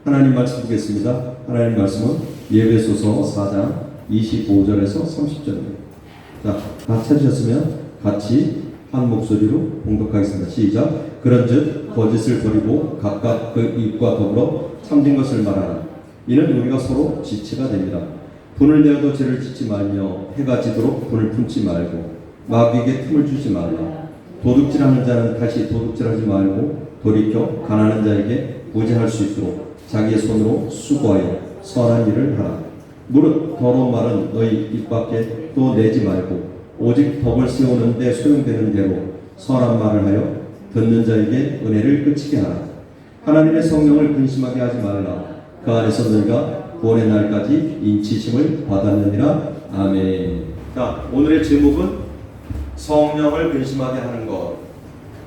하나님 말씀 보겠습니다. 하나님 말씀은 예배소서 4장 25절에서 30절입니다. 자, 다 찾으셨으면 같이 한 목소리로 봉독하겠습니다. 시작. 그런즉 거짓을 버리고 각각 그 입과 더불어 참된 것을 말하라. 이는 우리가 서로 지체가 됩니다. 분을 내어도 죄를 짓지 말며 해가 지도록 분을 품지 말고 마귀에게 틈을 주지 말라. 도둑질하는 자는 다시 도둑질하지 말고 돌이켜 가난한 자에게 보좌할 수 있도록 자기의 손으로 수고하여 선한 일을 하라. 무릇 더러운 말은 너희 입 밖에 또 내지 말고 오직 덕을 세우는 데 소용되는 대로 선한 말을 하여 듣는 자에게 은혜를 끼치게 하라. 하나님의 성령을 근심하게 하지 말라. 그 안에서 너희가 구원의 날까지 인치심을 받았느니라. 아멘. 자, 오늘의 제목은 성령을 근심하게 하는 것,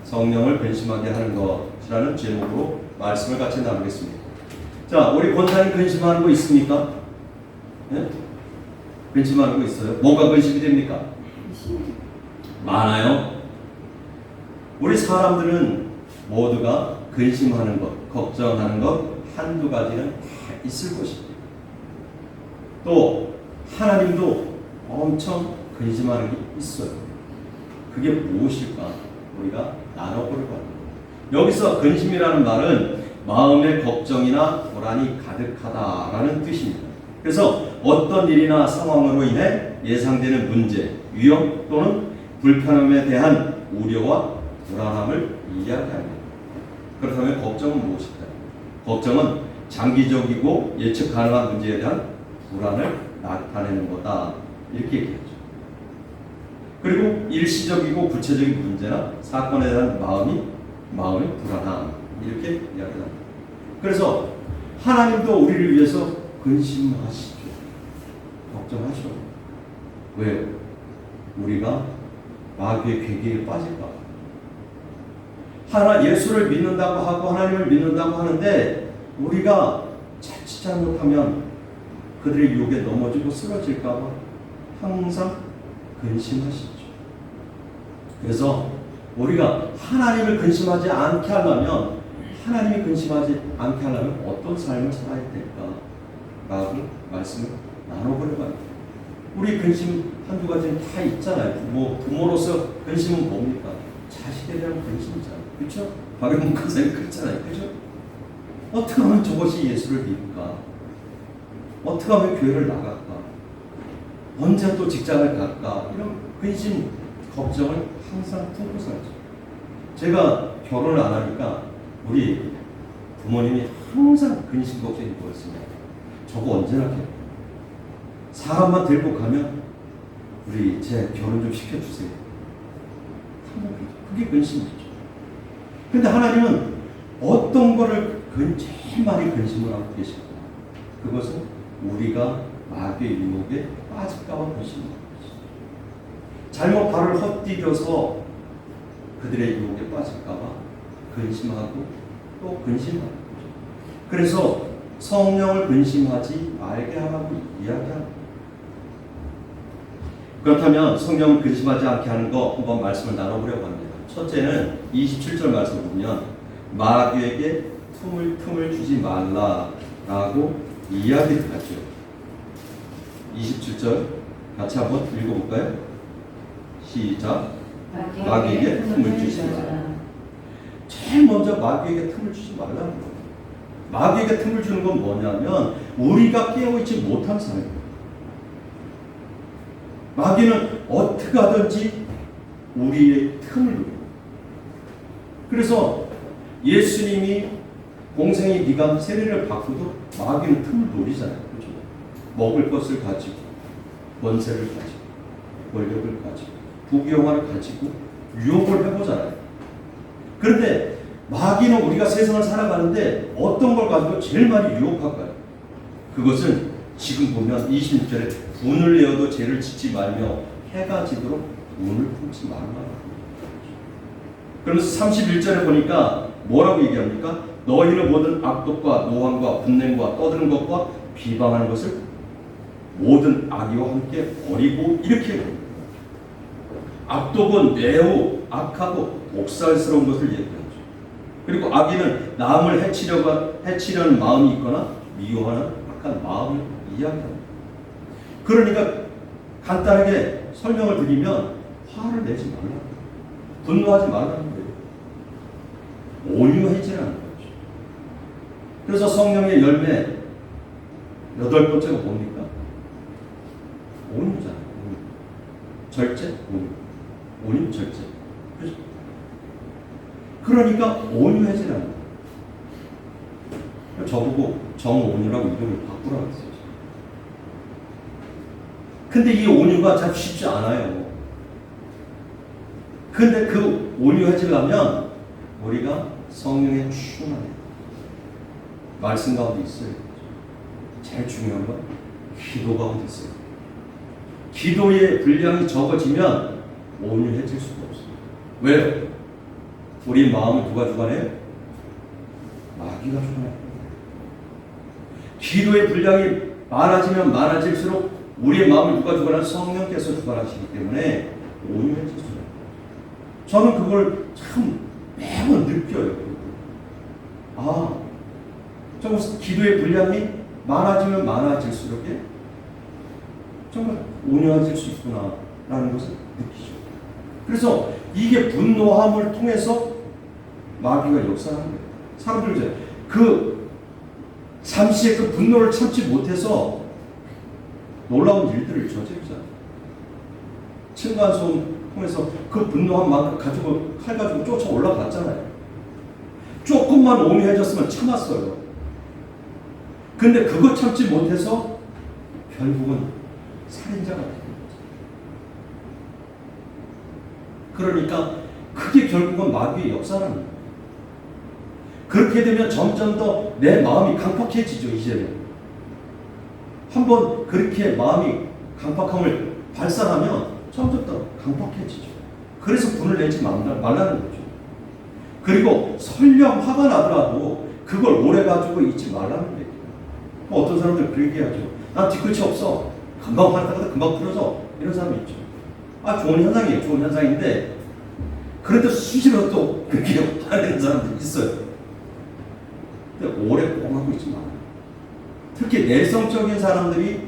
성령을 근심하게 하는 것이라는 제목으로 말씀을 같이 나누겠습니다. 자, 우리 권사님 근심하는 거 있습니까? 네? 근심하는 거 있어요? 뭐가 근심이 됩니까? 많아요. 우리 사람들은 모두가 근심하는 것, 걱정하는 것 한두 가지는 있을 것입니다. 또 하나님도 엄청 근심하는 게 있어요. 그게 무엇일까? 우리가 나눠보려고 합니다. 여기서 근심이라는 말은 마음의 걱정이나 불안이 가득하다라는 뜻입니다. 그래서 어떤 일이나 상황으로 인해 예상되는 문제, 위험 또는 불편함에 대한 우려와 불안함을 이야기합니다. 그렇다면 걱정은 무엇일까요? 걱정은 장기적이고 예측 가능한 문제에 대한 불안을 나타내는 거다. 이렇게 얘기하죠. 그리고 일시적이고 구체적인 문제나 사건에 대한 마음의 불안함. 이렇게 이야기합니다. 그래서 하나님도 우리를 위해서 근심하시죠. 걱정하시죠. 왜요? 우리가 마귀의 괴계에 빠질까? 예수를 믿는다고 하고 하나님을 믿는다고 하는데 우리가 자칫 잘못하면 그들의 유혹에 넘어지고 쓰러질까 봐 항상 근심하시죠. 그래서 우리가 하나님을 근심하지 않게 하려면 하나님이 근심하지 않게 하려면 어떤 삶을 살아야 될까라고 말씀을 나눠보려고 합니다. 우리 근심 한두 가지는 다 있잖아요. 부모로서 근심은 뭡니까? 자식에 대한 근심이잖아요. 그렇죠? 박영문 간사님 그랬잖아요. 그렇죠? 어떻게 하면 저것이 예수를 믿을까? 어떻게 하면 교회를 나갈까? 언제 또 직장을 갈까? 이런 근심, 걱정을 항상 품고 살죠. 제가 결혼을 안 하니까 우리 부모님이 항상 근심 걱정이 뭐였습니다. 저거 언제 낳게? 사람만 데리고 가면 우리 제 결혼 좀 시켜주세요. 그게 근심이죠. 근데 하나님은 어떤 거를 제일 많이 근심을 하고 계실까? 그것은 우리가 마귀의 유혹에 빠질까봐 근심을 하고 계십니다. 잘못 발을 헛디뎌서 그들의 유혹에 빠질까봐 근심하고 또 근심하는 거죠. 그래서 성령을 근심하지 말게 하라고 이야기합니다. 그렇다면 성령을 근심하지 않게 하는 거 한번 말씀을 나눠보려고 합니다. 첫째는 27절 말씀을 보면 마귀에게 틈을 주지 말라라고 이야기를 하죠. 27절 같이 한번 읽어볼까요? 시작. 마귀에게 틈을 주지 말라. 제일 먼저 마귀에게 틈을 주지 말라는 거예요. 마귀에게 틈을 주는 건 뭐냐면 우리가 깨어있지 못한 사람입니다. 마귀는 어떻게 하든지 우리의 틈을 노려요. 그래서 예수님이 공생의 기간 세례를 받고도 마귀는 틈을 노리잖아요. 그렇죠? 먹을 것을 가지고 권세를 가지고 권력을 가지고 부귀영화를 가지고 유혹을 해보잖아요. 그런데 마귀는 우리가 세상을 살아가는데 어떤 걸 가지고 제일 많이 유혹할까요? 그것은 지금 보면 26절에 분을 내어도 죄를 짓지 말며 해가 지도록 분을 품지 말라. 그러면서 31절에 보니까 뭐라고 얘기합니까? 너희는 모든 악독과 노함과 분냄과 떠드는 것과 비방하는 것을 모든 악의와 함께 버리고 이렇게 합니다. 악독은 매우 악하고 독살스러운 것을 얘기하죠. 그리고 악인은 남을 해치려는 마음이 있거나 미워하는 악한 마음을 이야기합니다. 그러니까 간단하게 설명을 드리면 화를 내지 말라, 분노하지 말라는 거예요. 온유해지라는 거죠. 그래서 성령의 열매 8번째가 뭡니까? 온유잖아요. 온유. 절제, 온유. 온유, 절제. 그렇죠? 그러니까 온유해지라는 거예요. 저보고 정온유라고 이름을 바꾸라고 했어요. 근데 이 온유가 참 쉽지 않아요. 근데 그 온유해지려면 우리가 성령의 충만해. 말씀 가운데 있어요. 제일 중요한 건 기도 가운데 있어요. 기도의 분량이 적어지면 온유해질 수가 없어요. 왜요? 우리 마음을 누가 주관해요? 마귀가 주관해요. 기도의 분량이 많아지면 많아질수록 우리의 마음을 누가 주관하는? 성령께서 주관하시기 때문에 온유해질 수가 없어요. 저는 그걸 참 매번 느껴요. 정말 기도의 분량이 많아지면 많아질수록 정말 온유해질 수 있구나라는 것을 느끼죠. 그래서 이게 분노함을 통해서 마귀가 역사하는 거예요. 사람들 이제 그 잠시의 그 분노를 참지 못해서 놀라운 일들을 저지르잖아요. 층간소음 통해서 그 분노한 만큼 가지고 칼 가지고 쫓아 올라갔잖아요. 조금만 온유해졌으면 참았어요. 근데 그거 참지 못해서 결국은 살인자가 되는 거죠. 그러니까 그게 결국은 마귀의 역사라는 거예요. 그렇게 되면 점점 더 내 마음이 강팍해지죠. 이제는 한번 그렇게 마음이 강팍함을 발산하면 점점 더 강팍해지죠. 그래서 분을 내지 말라는 거죠. 그리고 설령 화가 나더라도 그걸 오래 가지고 있지 말라는 얘기예요. 어떤 사람들 그 얘기하죠. 난 뒤끝이 없어. 금방 화났다가 금방 풀어져. 이런 사람이 있죠. 좋은 현상이에요. 좋은 현상인데 그런데 수시로 또 그렇게 화내는 사람들이 있어요. 근데 오래 꽁하고 있지 말아요. 특히 내성적인 사람들이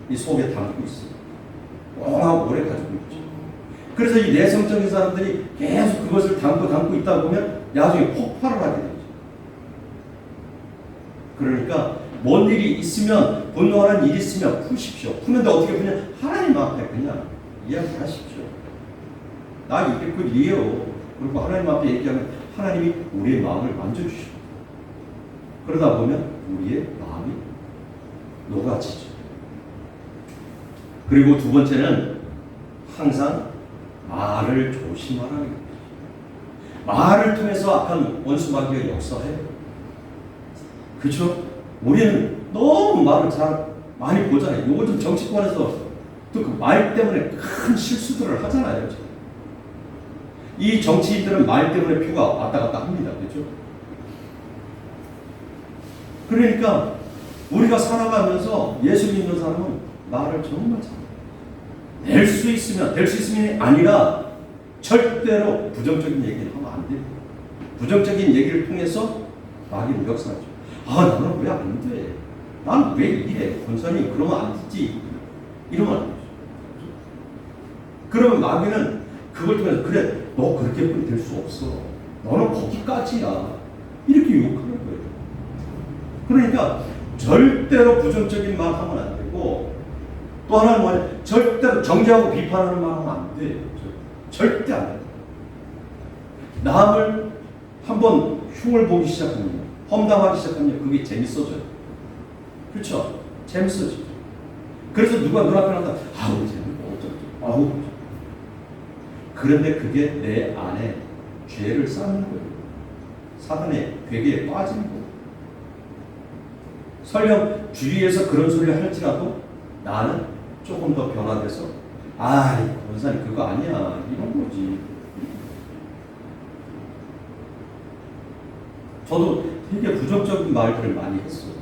이 속에 담고 있어요. 꽁하고 오래 가지고 있죠. 그래서 이 내성적인 사람들이 계속 그것을 담고 있다 보면 나중에 폭발을 하게 되죠. 그러니까 뭔 일이 있으면, 분노하는 일이 있으면 푸십시오. 푸는데 어떻게 푸냐? 하나님 앞에 그냥 이야기하십시오. 나 이게 그 일이에요. 그리고 하나님 앞에 얘기하면 하나님이 우리의 마음을 만져주시고, 그러다 보면 우리의 마음이 녹아지죠. 그리고 두 번째는 항상 말을 조심하라는 거예요. 말을 통해서 악한 원수 마귀가 역사해요. 그렇죠? 우리는 너무 말을 많이 보잖아요. 요즘 정치권에서 또 그 말 때문에 큰 실수들을 하잖아요. 이 정치인들은 말 때문에 표가 왔다 갔다 합니다. 그렇죠? 그러니까 우리가 살아가면서 예수 믿는 사람은 말을 정말 잘해요. 될 수 있으면 아니라 절대로 부정적인 얘기를 하면 안 돼요. 부정적인 얘기를 통해서 마귀는 역사하죠. 나는 왜 안 돼? 난 왜 이래? 권사님 그러면 안 되지. 이러면 안 되죠. 그러면 마귀는 그걸 통해서 그래, 너 그렇게뿐이 될 수 없어. 너는 거기까지야. 이렇게 유혹하는 거예요. 그러니까 절대로 부정적인 말 하면 안 되고, 또 하나는 뭐냐? 절대로 정죄하고 비판하는 말 하면 안 돼요. 절대 안 돼요. 남을 한번 흉을 보기 시작하면, 험담하기 시작하면 그게 재밌어져요. 그렇죠? 재밌어지죠. 그래서 누가 눈앞에 나타 재밌고 어쩌고. 그런데 그게 내 안에 죄를 쌓는 거예요. 사단의 괴계에 빠지는 거예요. 설령 주위에서 그런 소리를 할지라도 나는 조금 더 변화돼서 권사님 그거 아니야 이런 거지. 저도 되게 부정적인 말들을 많이 했어요.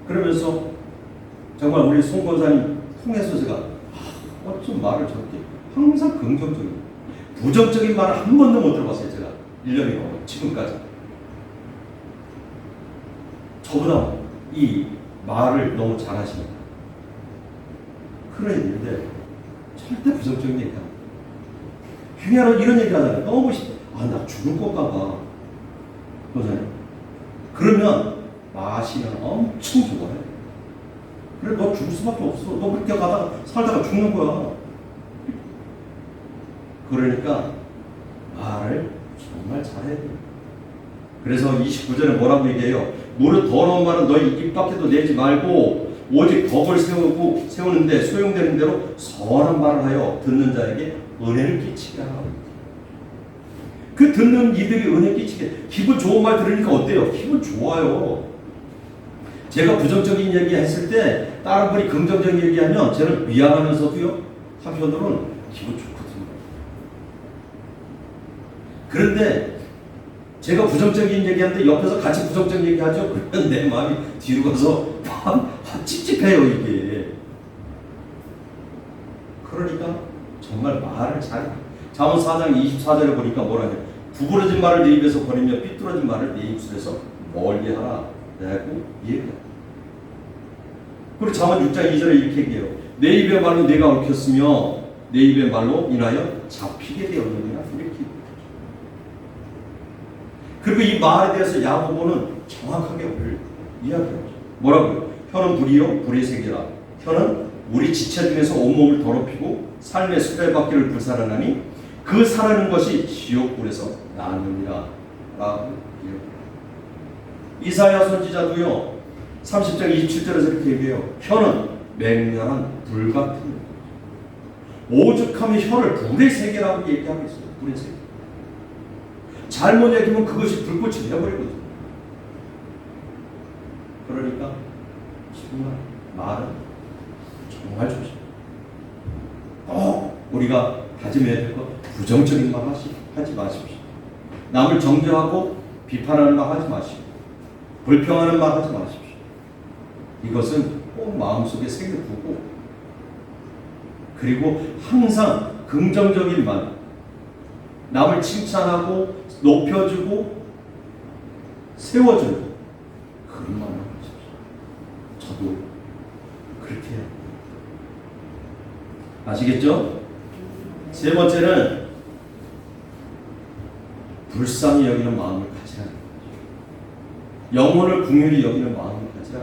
그러면서 정말 우리 송 권사님 통해서 제가 어쩜 말을 저렇게 항상 긍정적인, 부정적인 말을 한 번도 못 들어봤어요. 제가 1년이 넘어 지금까지. 저보다 이 말을 너무 잘하십니다. 그런 얘기인데 절대 부정적인 얘기 안 해요. 행여로 이런 얘기 하잖아요. 너무 나 죽을 것가 봐. 그러잖아요. 그러면 마시면 엄청 좋아해. 그래, 너 죽을 수밖에 없어. 너 그렇게 가다가 살다가 죽는 거야. 그러니까 말을 정말 잘해야 돼. 그래서 29절에 뭐라고 얘기해요? 무릇 더러운 말은 너희 입 밖에도 내지 말고 오직 덕을 세우는데 소용되는 대로 선한 말을 하여 듣는 자에게 은혜를 끼치게 하라. 그 듣는 이들이 은혜 끼치게, 기분 좋은 말 들으니까 어때요? 기분 좋아요. 제가 부정적인 얘기 했을 때 다른 분이 긍정적인 얘기하면 저는 미안하면서도요, 한편으로는 기분 좋거든요. 그런데 제가 부정적인 얘기하는데 옆에서 같이 부정적인 얘기하죠? 그러면 내 마음이 뒤로 가서 찝찝해요, 이게. 그러니까 정말 말을 잘해. 잠언 4장 24절에 보니까 뭐라냐? 구부러진 말을 내 입에서 버리며 삐뚤어진 말을 내 입술에서 멀리하라. 라고 얘기해요. 그리고 잠언 6장 2절에 이렇게 얘기해요. 내 입의 말로 내가 얽혔으며 내 입의 말로 인하여 잡히게 되었느니라. 이렇게. 그리고 이 말에 대해서 야고보는 정확하게 우리를 이야기하죠. 뭐라고요? 혀는 불이요 불의 세계라. 혀는 우리 지체 중에서 온몸을 더럽히고 삶의 수레바퀴를 불살하나니 그 살아는 것이 지옥불에서 나느니라 라고 얘기합니다. 이사야 선지자도요 30장 27절에서 이렇게 얘기해요. 혀는 맹렬한 불 같은 오죽하면 혀를 불의 세계라고 얘기하고 있어요. 불의 세계. 잘못 얘기하면 그것이 불꽃이 되어버리거든요. 그러니까 정말 말은 정말 조심. 우리가 다짐해야 될 것, 부정적인 말 하지 마십시오. 남을 정죄하고 비판하는 말 하지 마십시오. 불평하는 말 하지 마십시오. 이것은 꼭 마음속에 새겨두고, 그리고 항상 긍정적인 말, 남을 칭찬하고 높여주고 세워주는 그런 말을 하십시오. 저도 그렇게 해요. 아시겠죠? 세 번째는 불쌍히 여기는 마음을 가지라. 영혼을 긍휼히 여기는 마음을 가지라.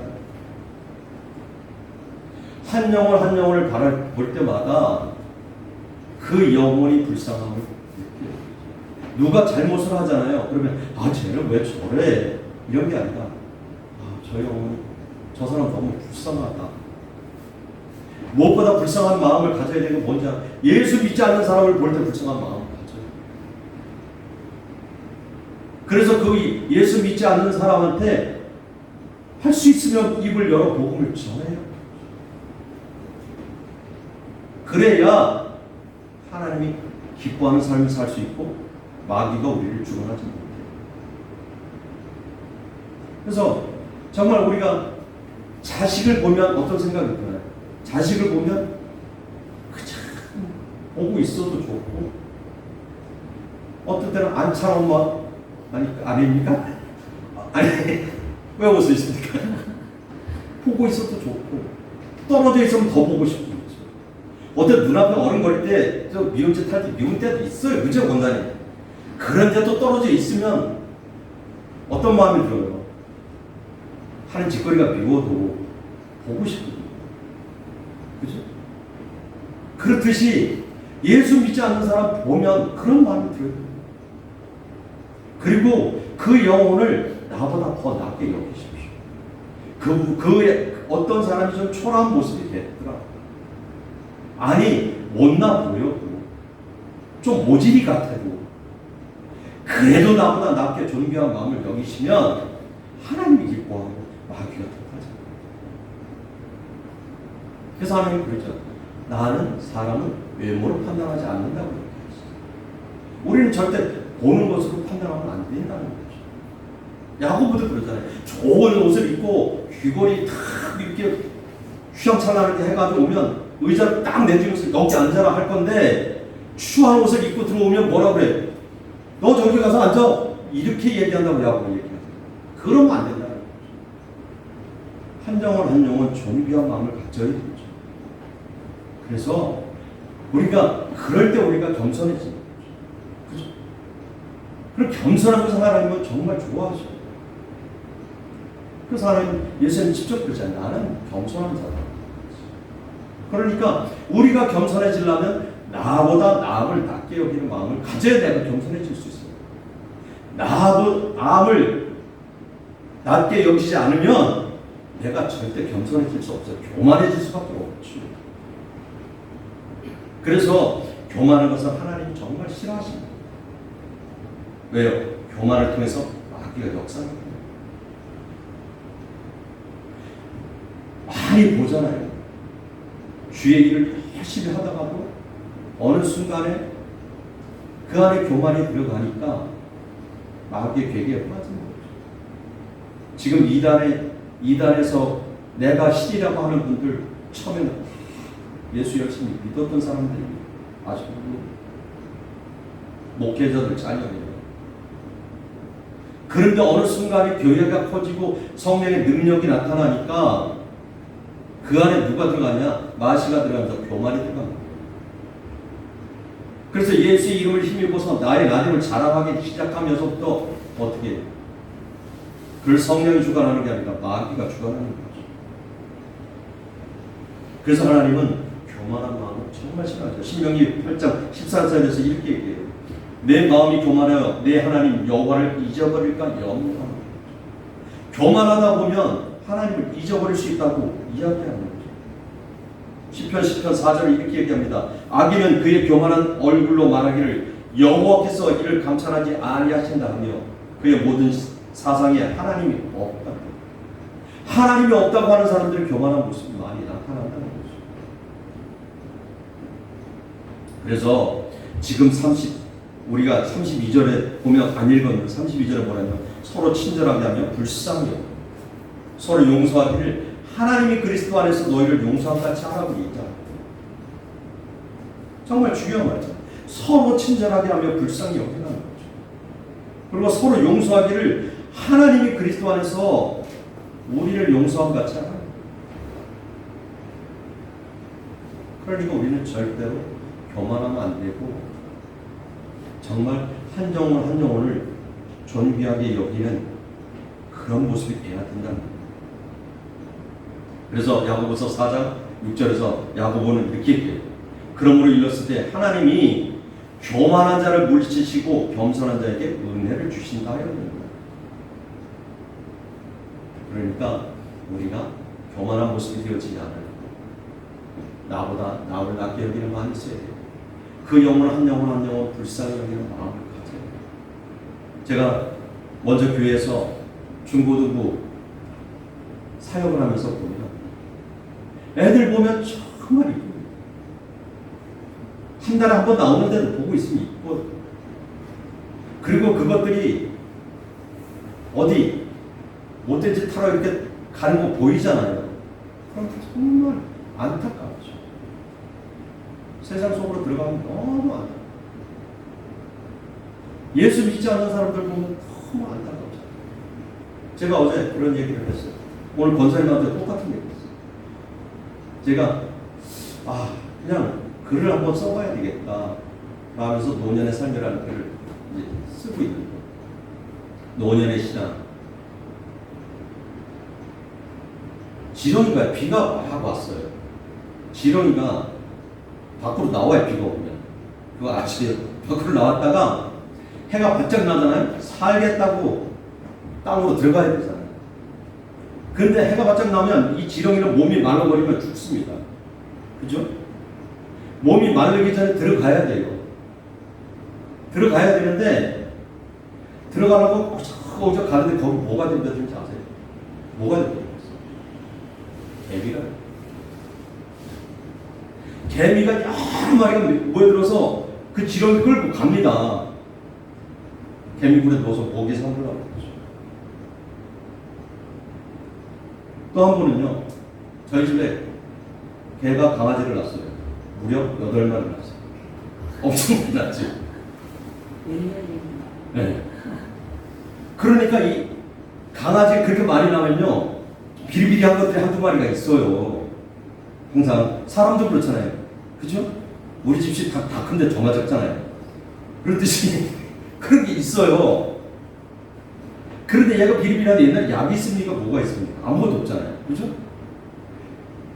한 영혼 한 영혼을 바라볼 때마다 그 영혼이 불쌍함을 느껴요. 누가 잘못을 하잖아요. 그러면 쟤는 왜 저래? 이런 게 아니라 저 영혼이, 저 사람 너무 불쌍하다. 무엇보다 불쌍한 마음을 가져야 되는 건 뭔지 알아요? 예수 믿지 않는 사람을 볼 때 불쌍한 마음을 가져요. 그래서 그 예수 믿지 않는 사람한테 할 수 있으면 입을 열어 복음을 전해요. 그래야 하나님이 기뻐하는 삶을 살 수 있고 마귀가 우리를 주관하지 못해요. 그래서 정말 우리가 자식을 보면 어떤 생각이 드나요? 자식을 보면 그냥 보고 있어도 좋고, 어떤 때는 안찬 엄마 아닙니까? 아니 왜 웃으십니까? 보고 있어도 좋고 떨어져 있으면 더 보고 싶고, 어떤 눈앞에 어른거릴 때 저 미운 짓 할 때 미운 때도 있어요. 그죠, 원장님? 그런데도 떨어져 있으면 어떤 마음이 들어요? 하는 짓거리가 미워도 보고 싶거든요. 그죠? 그렇듯이 예수 믿지 않는 사람 보면 그런 마음이 들어요. 그리고 그 영혼을 나보다 더 낫게 여기십시오. 그 어떤 사람이 좀 초라한 모습이 됐더라. 아니 못나 보여도 좀 모질이 같아도 그래도 나보다 낫게 존귀한 마음을 여기시면 하나님이 기뻐하고 마귀가 통하죠. 그래서 하나님이 그러죠. 나는 사람은 외모로 판단하지 않는다고 얘기했어요. 우리는 절대 보는 것으로 판단하면 안 된다는 거죠. 야고보도 그러잖아요. 좋은 옷을 입고 귀걸이 탁 이렇게 휘황찬란하게 해가지고 오면 의자를 딱 내주면서 여기 앉아라 할 건데, 추한 옷을 입고 들어오면 뭐라 그래? 너 저기 가서 앉아. 이렇게 얘기한다고 야고보 얘기하죠. 그러면 안 된다는 거죠. 한 영혼 존귀한 마음을 가져야 되죠. 그래서 우리가 그럴 때 우리가 겸손해지는 거죠. 그죠? 그럼 겸손한 것을 하나님은 정말 좋아하셔요. 그래서 하나님 예수님 직접 그러잖아요. 나는 겸손한 자다. 그러니까 우리가 겸손해지려면 나보다 남을 낮게 여기는 마음을 가져야 내가 겸손해질 수 있어요. 남을 낮게 여기지 않으면 내가 절대 겸손해질 수 없어요. 교만해질 수밖에 없죠. 그래서 교만한 것은 하나님이 정말 싫어하십니다. 왜요? 교만을 통해서 마귀가 역사합니다. 많이 보잖아요. 주의 일을 열심히 하다가도 어느 순간에 그 안에 교만이 들어가니까 마귀의 괴계에 빠지는 거죠. 지금 이단에서 내가 신이라고 하는 분들 처음에는 예수 열심히 믿었던 사람들이 아직도 목회자들 자녀예요. 그런데 어느 순간에 교회가 커지고 성령의 능력이 나타나니까 그 안에 누가 들어가냐? 마시가 들어가면서 교만이 들어갑니다. 그래서 예수의 이름을 힘입어서 나의 나됨을 자랑하기 시작하면서부터 어떻게 해요? 그걸 성령이 주관하는 게 아니라 마귀가 주관하는 거죠. 그래서 하나님은 교만한 마음을 정말 싫어하죠. 신명기 8장 14절에서 이렇게 얘기해요. 내 마음이 교만하여 내 하나님 여호와를 잊어버릴까 염려하는 거죠. 교만하다 보면 하나님을 잊어버릴 수 있다고 이야기하는 거죠. 시편 4절을 이렇게 얘기합니다. 악인은 그의 교만한 얼굴로 말하기를 여호와께서 이를 감찰하지 아니하신다 하며 그의 모든 사상에 하나님이 없다. 하나님이 없다고 하는 사람들의 교만한 모습이 많이 나타난다는 거죠. 그래서 지금 우리가 32절에 보면 안 읽었는데 32절에 뭐냐면 서로 친절하게 하며 불쌍히 서로 용서하기를 하나님이 그리스도 안에서 너희를 용서한 같이 하라고 얘기합니다. 정말 중요한 말이죠. 서로 친절하게 하며 불쌍히 여기라는 거죠. 그리고 서로 용서하기를 하나님이 그리스도 안에서 우리를 용서한 같이 하라. 그러니까 우리는 절대로 교만하면 안 되고 정말 한 영혼을 존귀하게 여기는 그런 모습이 돼야 된다는 거예요. 그래서 야고보서 4장 6절에서 야고보는 이렇게 얘기해요. 그러므로 일렀을 때 하나님이 교만한 자를 물리치시고 겸손한 자에게 은혜를 주신다 하였습니다. 그러니까 우리가 교만한 모습이 되어지지 않아요. 나보다 나를 낮게 여기는 마음이 있어야 돼요. 그 영혼 한 영혼 불쌍히 여기는 마음을 가져야 돼요. 제가 먼저 교회에서 중고등부 사역을 하면서 보면 애들 보면 정말 이쁘고 한 달에 한 번 나오는데도 보고 있으면 이쁘고 그리고 그것들이 어디 못된 짓 하러 이렇게 가는 거 보이잖아요. 그럼 정말 안타깝죠. 세상 속으로 들어가면 너무 안타깝죠. 예수 믿지 않는 사람들 보면 너무 안타깝죠. 제가 어제 그런 얘기를 했어요. 오늘 권사님한테 똑같은 얘기를 했어요. 제가 그냥 글을 한번 써봐야 되겠다 하면서 노년의 삶이라는 글을 이제 쓰고 있는 거예요. 노년의 신앙. 지렁이가 비가 막 왔어요. 지렁이가 밖으로 나와요. 비가 오면. 그거 아시죠? 밖으로 나왔다가 해가 바짝 나잖아요. 살겠다고 땅으로 들어가야 되잖아요. 근데 해가 바짝 나면 이 지렁이는 몸이 말라버리면 죽습니다. 그죠? 몸이 마르기 전에 들어가야 돼요. 들어가야 되는데 들어가려고 어디서 가는데 거기 뭐가 된다든지 아세요? 뭐가 된다든지 개미가 여러 마리가 모여들어서 그 지렁이 끌고 갑니다. 개미굴에 넣어서 고기 삼으려고 그러죠. 또 한 번은요, 저희 집에 개가 강아지를 낳았어요. 무려 8마리를 낳았어요. 엄청 많이 낳았죠. 네. 그러니까 이 강아지 그렇게 많이 나면요, 비리비리한 것들이 한두 마리가 있어요. 항상 사람도 그렇잖아요. 그죠? 우리 집이 다 큰데 저만 작잖아요. 그렇듯이 그런 게 있어요. 그런데 얘가 비리비리한데 옛날에 약이 있습니까? 뭐가 있습니까? 아무것도 없잖아요. 그죠?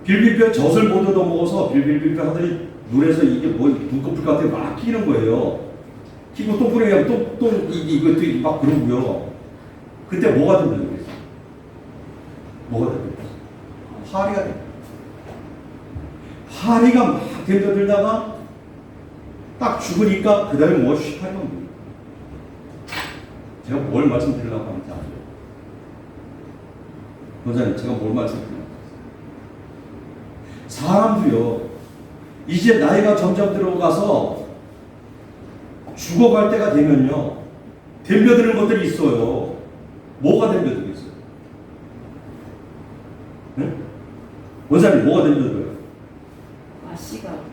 빌빌빌 젖을 못 얻어 먹어서 빌빌빌 하더니 눈에서 이게 뭐 눈꺼풀 같은 막 끼는 거예요. 끼고 또 뿌리면 이것도 막 그러고요. 그때 뭐가 된다고 그랬어요? 뭐가 된다고 그랬어요? 파리가 된다. 파리가 막 덤벼들다가 딱 죽으니까 그 다음에 뭐 쉬파리가 뭐예요? 제가 뭘 말씀드리려고 하는지 아세요? 원장님, 제가 뭘 말씀드리려고 사람도요, 이제 나이가 점점 들어가서 죽어갈 때가 되면요, 덤벼드는 것들이 있어요. 뭐가 덤벼들겠어요? 네? 원장님, 뭐가 덤벼들어요? 아씨가.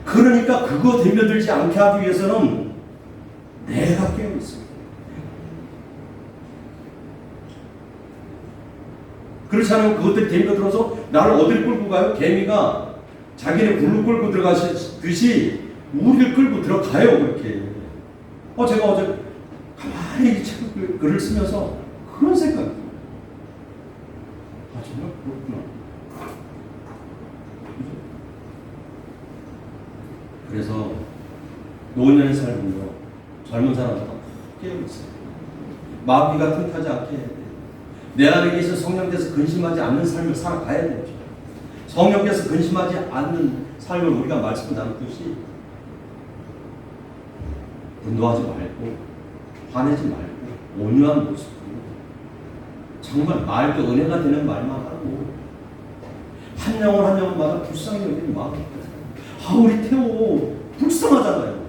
그러니까 그거 덤벼들지 않게 하기 위해서는 내가 깨어있어요. 그렇지 않으면 그것들이 덤벼들어서 나를 어디를 끌고 가요? 개미가 자기네 굴로 끌고 들어가시듯이 우리를 끌고 들어가요. 그렇게. 제가 어제 가만히 글을 쓰면서 그런 생각이 들어요. 정말 그렇구나. 그래서 노년의 삶은요, 젊은 사람보다 깨어있어요. 마귀가 틈타지 않게 해야 돼요. 내 안에 계신 성령께서 근심하지 않는 삶을 살아가야 되죠. 성령께서 근심하지 않는 삶을 우리가 말씀 나눴듯이 분노하지 말고 화내지 말고 온유한 모습으로 정말 말도 은혜가 되는 말만 하고 한 영혼 한 영혼마다 불쌍히 여기는 마음이 있거든요. 우리 태호 불쌍하잖아요.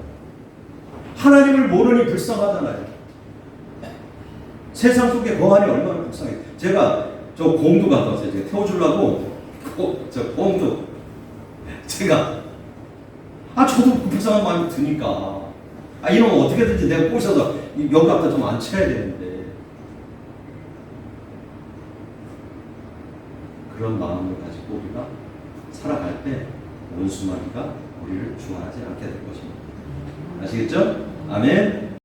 하나님을 모르니 불쌍하잖아요. 세상 속에 거하니 얼마나 불쌍해요. 제가 저 공도 갔다 왔어요. 제가 태워주려고 저 공도 제가 저도 불쌍한 마음이 드니까 이놈은 어떻게든지 내가 꼬셔서 여기 갖다 좀 앉혀야 되는데 그런 마음을 가지고 우리가 살아갈 때 원수마귀가 우리를 주관하지 않게 될 것입니다. 아시겠죠? 아멘.